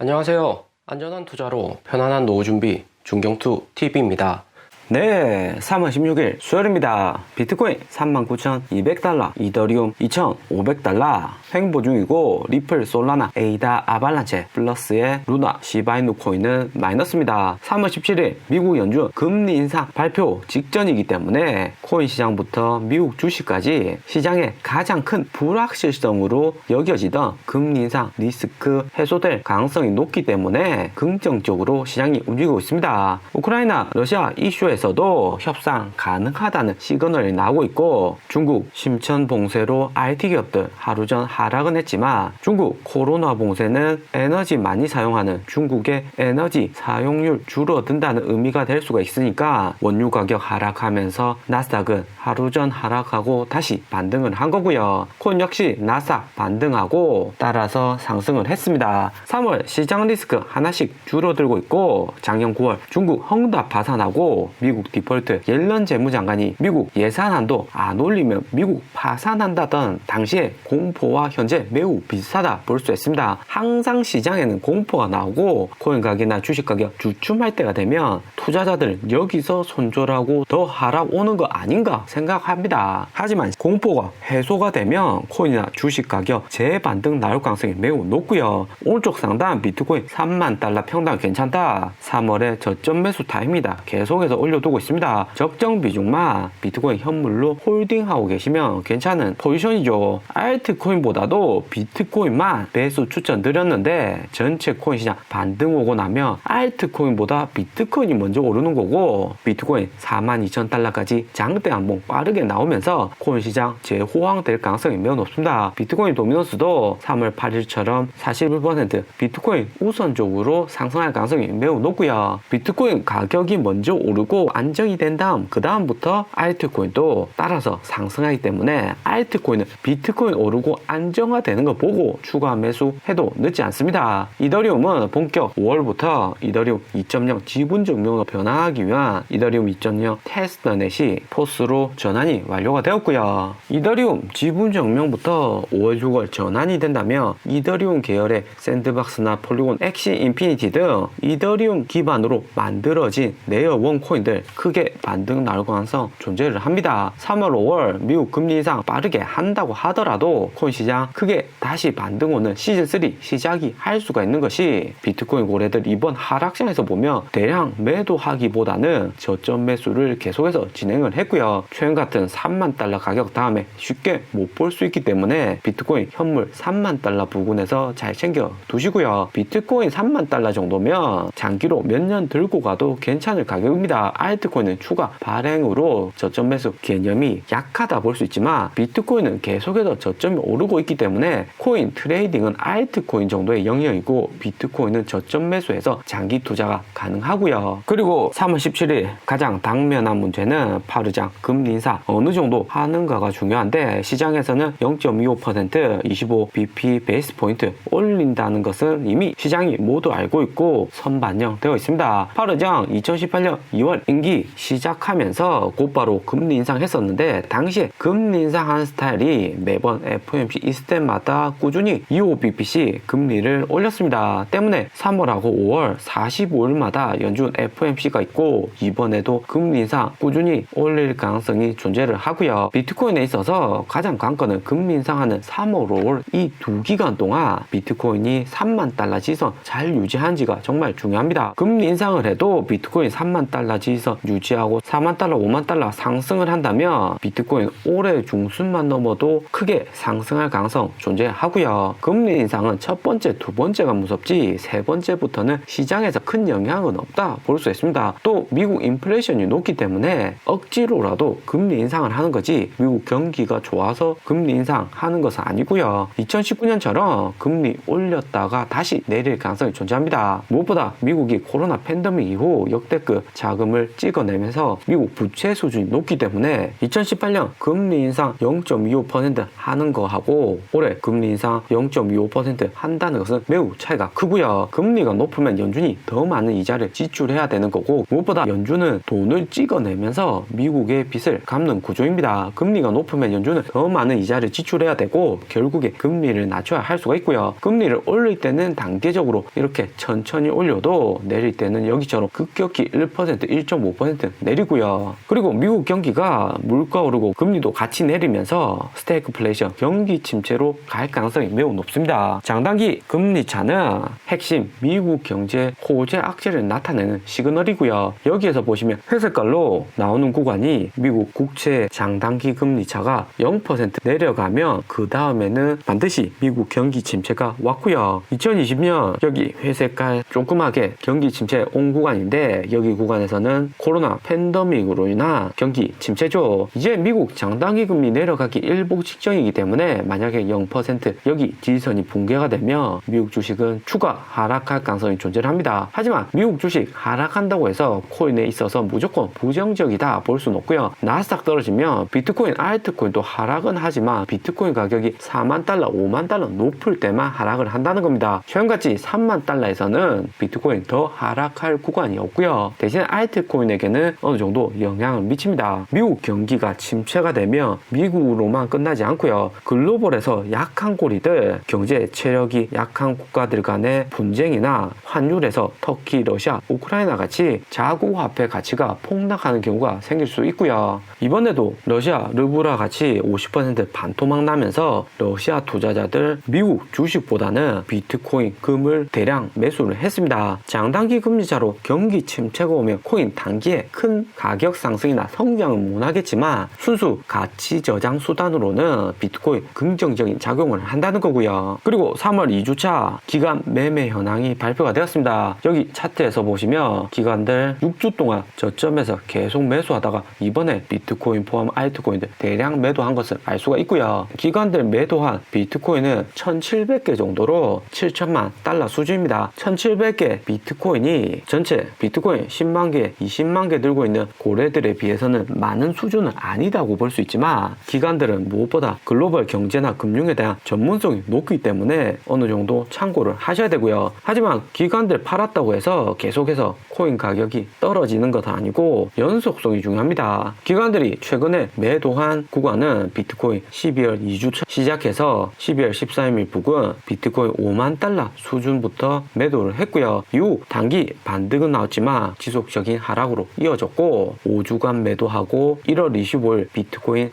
안녕하세요. 안전한 투자로 편안한 노후 준비 중경투 TV입니다. 네, 3월 16일 수요일입니다. 비트코인 39,200달러, 이더리움 2,500달러 횡보 중이고, 리플, 솔라나, 에이다, 아발란체, 플러스의 루나, 시바이누 코인은 마이너스입니다. 3월 17일 미국 연준 금리 인상 발표 직전이기 때문에 코인 시장부터 미국 주식까지 시장의 가장 큰 불확실성으로 여겨지던 금리 인상 리스크 해소될 가능성이 높기 때문에 긍정적으로 시장이 움직이고 있습니다. 우크라이나, 러시아 이슈에서도 협상 가능하다는 시그널이 나오고 있고, 중국 심천 봉쇄로 IT 기업들 하루 전 하락은 했지만 중국 코로나 봉쇄는 에너지 많이 사용하는 중국의 에너지 사용률 줄어든다는 의미가 될 수가 있으니까 원유 가격 하락하면서 나스닥은 하루 전 하락하고 다시 반등을 한 거고요. 코인 역시 나스닥 반등하고 따라서 상승을 했습니다. 3월 시장 리스크 하나씩 줄어들고 있고, 작년 9월 중국 헝다 파산하고 미국 디폴트 옐런 재무장관이 미국 예산안도 안 올리면 미국 파산한다던 당시의 공포와 현재 매우 비슷하다 볼 수 있습니다. 항상 시장에는 공포가 나오고 코인 가격이나 주식 가격 주춤할 때가 되면 투자자들 여기서 손절하고 더 하락 오는 거 아닌가 생각합니다. 하지만 공포가 해소가 되면 코인이나 주식 가격 재반등 나올 가능성이 매우 높고요. 오른쪽 상단 비트코인 3만 달러 평당 괜찮다. 3월에 저점 매수 타입니다. 계속해서 올려두고 있습니다. 적정 비중만 비트코인 현물로 홀딩하고 계시면 괜찮은 포지션이죠. 알트코인보다도 비트코인만 매수 추천드렸는데 전체 코인 시장 반등 오고 나면 알트코인보다 비트코인이 먼저 오르는 거고, 비트코인 42,000달러까지 장대 한번 빠르게 나오면서 코인 시장 재호황될 가능성이 매우 높습니다. 비트코인 도미넌스도 3월 8일처럼 41% 비트코인 우선적으로 상승할 가능성이 매우 높고요. 비트코인 가격이 먼저 오르고 안정이 된 다음 그 다음부터 알트코인도 따라서 상승하기 때문에 알트코인은 비트코인 오르고 안정화되는 거 보고 추가 매수해도 늦지 않습니다. 이더리움은 본격 5월부터 이더리움 2.0 지분 증명으로 변화하기 위한 이더리움 2.0 테스트넷이 포스로 전환이 완료가 되었고요. 이더리움 지분 증명부터 5월 6월 전환이 된다면 이더리움 계열의 샌드박스나 폴리곤, 엑시 인피니티 등 이더리움 기반으로 만들어진 레이어 1 코인들 크게 반등 나올 가능성 존재를 합니다. 3월 5월 미국 금리 인상 빠르게 한다고 하더라도 코인 시장 크게 다시 반등 오는 시즌 3 시작이 할 수가 있는 것이, 비트코인 고래들 이번 하락장에서 보면 대량 매도하기보다는 저점 매수를 계속해서 진행을 했고요. 최근 같은 3만 달러 가격 다음에 쉽게 못 볼 수 있기 때문에 비트코인 현물 3만 달러 부근에서 잘 챙겨 두시고요. 비트코인 3만 달러 정도면 장기로 몇 년 들고 가도 괜찮을 가격입니다. 알트코인은 추가 발행으로 저점 매수 개념이 약하다 볼 수 있지만 비트코인은 계속해서 저점이 오르고 있기 때문에 코인 트레이딩은 알트코인 정도의 영역이고 비트코인은 저점 매수해서 장기 투자가 가능하고요. 그리고 3월 17일 가장 당면한 문제는 파르장 금리 인상 어느 정도 하는가가 중요한데, 시장에서는 0.25% 25bp 베이스 포인트 올린다는 것은 이미 시장이 모두 알고 있고 선반영되어 있습니다. 파르장 2018년 2월 임기 시작하면서 곧바로 금리 인상했었는데, 당시에 금리 인상하는 스타일이 매번 FOMC 이스템마다 꾸준히 25bp씩 금리를 올렸습니다. 때문에 3월하고 5월 45일마다 연준 FOMC가 있고 이번에도 금리 인상 꾸준히 올릴 가능성이 존재를 하고요. 비트코인에 있어서 가장 관건은 금리 인상하는 3월, 5월 이 두 기간 동안 비트코인이 3만 달러 지선 잘 유지하는지가 정말 중요합니다. 금리 인상을 해도 비트코인 3만 달러 지선 유지하고 4만 달러, 5만 달러 상승을 한다면 비트코인 올해 중순만 넘어도 크게 상승할 가능성 존재하고요. 금리 인상은 첫 번째, 두 번째가 무섭지 세 번째부터는 시장에서 큰 영향은 없다 볼 수 있습니다. 또 미국 인플레이션이 높기 때문에 억지로라도 금리 인상을 하는 거지 미국 경기가 좋아서 금리 인상하는 것은 아니고요. 2019년처럼 금리 올렸다가 다시 내릴 가능성이 존재합니다. 무엇보다 미국이 코로나 팬데믹 이후 역대급 자금을 찍어내면서 미국 부채 수준이 높기 때문에 2018년 금리 인상 0.25% 하는 거하고 올해 금리 인상 0.25% 한다는 것은 매우 차이가 크고요. 금리가 높으면 연준이 더 많은 이자를 지출해야 되는 거고 무엇보다 연준은 돈을 찍어내면서 미국의 빚을 갚는 구조입니다. 금리가 높으면 연준은 더 많은 이자를 지출해야 되고 결국에 금리를 낮춰야 할 수가 있고요. 금리를 올릴 때는 단계적으로 이렇게 천천히 올려도 내릴 때는 여기처럼 급격히 1%, 1.5% 내리고요. 그리고 미국 경기가 물가 오르고 금리도 같이 내리면서 스태그플레이션 경기 침체로 갈 가능성이 매우 높습니다. 장단기 금리 차는 핵심 미국 경제 호재 악재를 나타내는 시그널이고요. 여기에서 보시면 회색깔로 나오는 구간이 미국 국채 장단기 금리 차가 0% 내려가면 그 다음에는 반드시 미국 경기 침체가 왔고요. 2020년 여기 회색깔 조그맣게 경기 침체 온 구간인데 여기 구간에서는 코로나 팬데믹으로 인한 경기 침체죠. 이제 미국 장단기 금리 내려가기 일보 직전이기 때문에 만약에 0% 여기 지지선이 붕괴가 되면 미국 주식은 추가 하락할 가능성이 존재합니다. 하지만 미국 주식 하락한다고 해서 코인에 있어서 무조건 부정적이다 볼 수는 없고요. 나스닥 떨어지면 비트코인, 알트코인도 하락은 하지만 비트코인 가격이 4만 달러, 5만 달러 높을 때만 하락을 한다는 겁니다. 최근같이 3만 달러에서는 비트코인 더 하락할 구간이 없고요. 대신 알트코인에게는 어느 정도 영향을 미칩니다. 미국 경기가 침체가 되면 미국으로만 끝나지 않고요. 글로벌에서 약한 고리들, 경제 체력이 약한 국가들 간의 분쟁이나 환율에서 터키, 러시아, 우크라이나 같이 자국 화폐 가치가 폭락하는 경우가 생길 수 있고요. 이번에도 러시아 르블과 같이 50% 반토막 나면서 러시아 투자자들 미국 주식보다는 비트코인, 금을 대량 매수를 했습니다. 장단기 금리차로 경기 침체가 오면 코인 단기에 큰 가격 상승이나 성장은 못하겠지만 순수 가치 저장 수단으로는 비트코인 긍정적인 작용을 한다는 거고요. 그리고 3월 2주차 기간 매매 현황이 발표가 되었습니다. 여기 차트에서 보시면 기관들 6주 동안 저점에서 계속 매수하다가 이번에 비트코인 포함 알트코인들 대량 매도한 것을 알 수가 있고요. 기관들 매도한 비트코인은 1700개 정도로 7천만 달러 수준입니다. 1700개 비트코인이 전체 비트코인 10만 개, 20만 개 들고 있는 고래들에 비해서는 많은 수준은 아니다고 볼 수 있지만 기관들은 무엇보다 글로벌 경제나 금융에 대한 전문성이 높기 때문에 어느 정도 참고를 하셔야 되고요. 하지만 기관들 팔았다고 해서 계속해서 코인 가격이 떨어지는 것은 아니고 연속성이 중요합니다. 기관들이 최근에 매도한 구간은 비트코인 12월 2주차 시작해서 12월 13일 부근 비트코인 5만 달러 수준부터 매도를 했고요. 이후 단기 반등은 나왔지만 지속적인 하락으로 이어졌고 5주간 매도하고 1월 25일 비트코인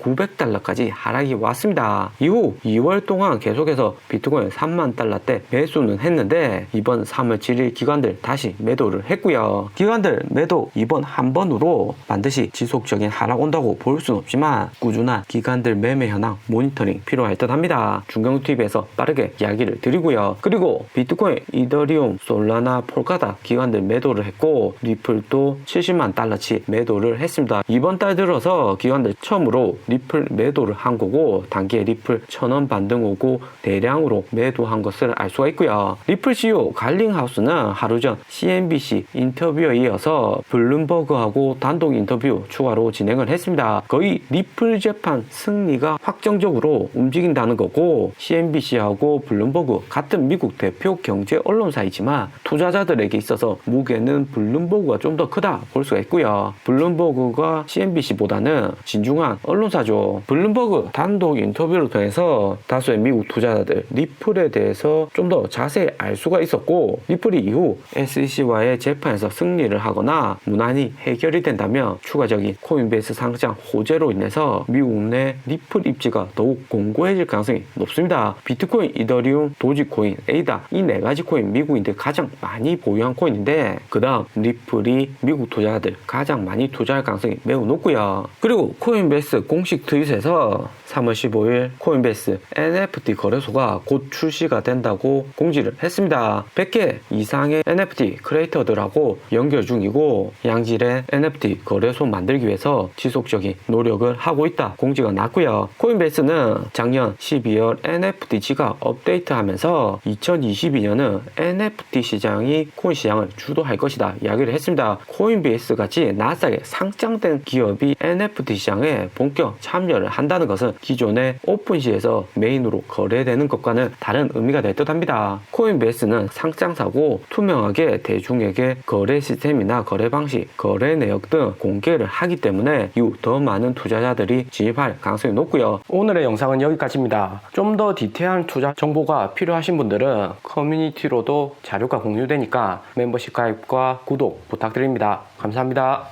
32,900달러까지 하락이 왔습니다. 이후 2월 동안 계속해서 비트코인 3만 달러대 매수는 했는데 이번 3월 7일 기관들 다시 매도를 했고요. 기관들 매도 이번 한 번으로 반드시 지속적인 하락 온다고 볼 수는 없지만 꾸준한 기관들 매매 현황 모니터링 필요할 듯 합니다. 중경TV에서 빠르게 이야기를 드리고요. 그리고 비트코인, 이더리움, 솔라나, 폴카다 기관들 매도를 했고 리플도 70만 달러치 매도를 했습니다. 이번 달 들어서 기관들 처음으로 리플 매도를 한 거고 단기에 리플 1000원 반등 오고 대량으로 매도한 것을 알 수가 있고요. 리플 CEO 갈링하우스는 하루 전 CNBC 인터뷰에 이어서 블룸버그하고 단독 인터뷰 추가로 진행을 했습니다. 거의 리플 재판 승리가 확정적으로 움직인다는 거고 CNBC하고 블룸버그 같은 미국 대표 경제 언론사이지만 투자자들에게 있어서 무게는 블룸버그가 좀 더 크다 볼 수가 있고요. 블룸버그가 CNBC보다는 진중한 언론사죠. 블룸버그 단독 인터뷰를 통해서 다수의 미국 투자자들 리플에 대해서 좀 더 자세히 알 수가 있었고 리플이 이후 SEC와의 재판에서 승리를 하거나 무난히 해결이 된다면 추가적인 코인베이스 상장 호재로 인해서 미국 내 리플 입지가 더욱 공고해질 가능성이 높습니다. 비트코인, 이더리움, 도지코인, 에이다 이 네 가지 코인 미국인들 가장 많이 보유한 코인인데 그 다음 리플이 미국 투자자들 가장 많이 투자할 가능성이 매우 높고요. 그리고 코인베이스 공식 트윗에서 3월 15일 코인베이스 NFT 거래소가 곧 출시가 된다고 공지를 했습니다. 100개 이상의 NFT 크리에이터들하고 연결 중이고 양질의 NFT 거래소 만들기 위해서 지속적인 노력을 하고 있다 공지가 났고요. 코인베이스는 작년 12월 NFT 지갑 업데이트하면서 2022년은 NFT 시장이 코인 시장을 주도할 것이다 이야기를 했습니다. 코인베이스 같이 나스닥에 상장된 기업이 NFT 시장에 본격 참여를 한다는 것은 기존의 오픈시에서 메인으로 거래되는 것과는 다른 의미가 될 듯합니다. 코인베이스는 상장사고 투명하게 대중에게 거래 시스템이나 거래 방식, 거래 내역 등 공개를 하기 때문에 이후 더 많은 투자자들이 진입할 가능성이 높고요. 오늘의 영상은 여기까지입니다. 좀 더 디테일한 투자 정보가 필요하신 분들은 커뮤니티로도 자료가 공유되니까 멤버십 가입과 구독 부탁드립니다. 감사합니다.